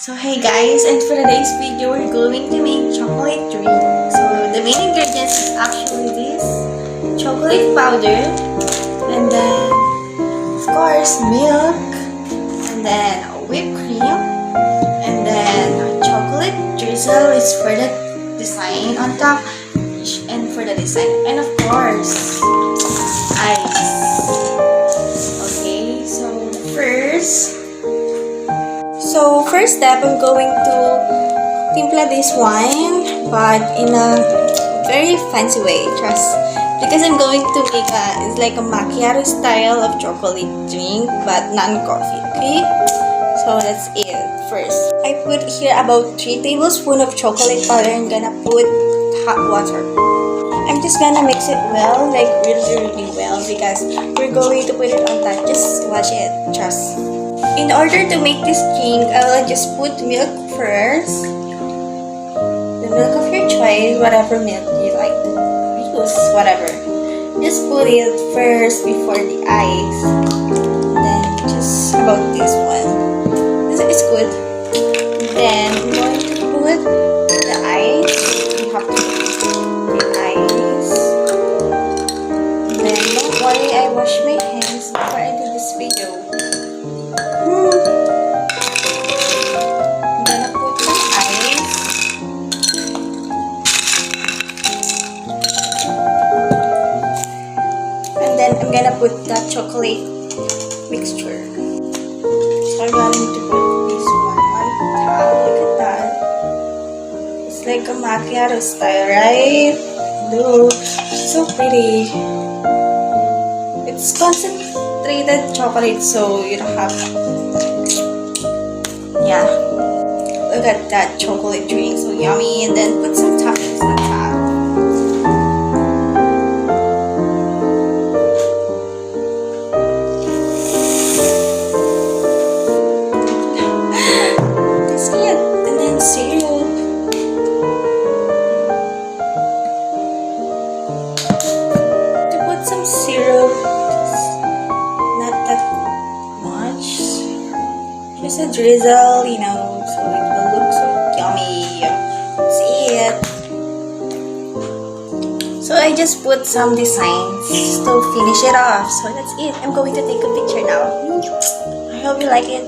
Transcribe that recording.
So hey guys, and for today's video, we're going to make chocolate drink. So the main ingredients is actually this chocolate powder, and then of course milk, and then whipped cream, and then chocolate drizzle is for the design on top, and for the design, and of course ice. Okay, first step, I'm going to timpla this wine, but in a very fancy way, trust. Because I'm going to make it's like a macchiato style of chocolate drink, but non-coffee, okay? So that's it. First, I put here about 3 tablespoons of chocolate powder. I'm gonna put hot water. I'm just gonna mix it well, like really well, because we're going to put it on top. Just watch it, trust. In order to make this drink, I'll just put milk first. The milk of your choice, whatever milk you like to use, whatever. Just put it first before the ice. Then just about this one. This is good. Then I'm going to put the ice. You have to put the ice. Then don't worry, I wash my hands before I do this video. I'm gonna put some ice. And then I'm gonna put the chocolate mixture. So I'm going to put this one on top. Look at that. It's like a macchiato style, right? Look, so pretty. It's concentrated chocolate, so you don't have look at that chocolate drink, so yummy. And then put some toppings on top. That's it. And then syrup. To put some syrup, not that much, just a drizzle, you know, so it will look so yummy. That's it. So I just put some designs to finish it off. So that's it. I'm going to take a picture now. I hope you like it.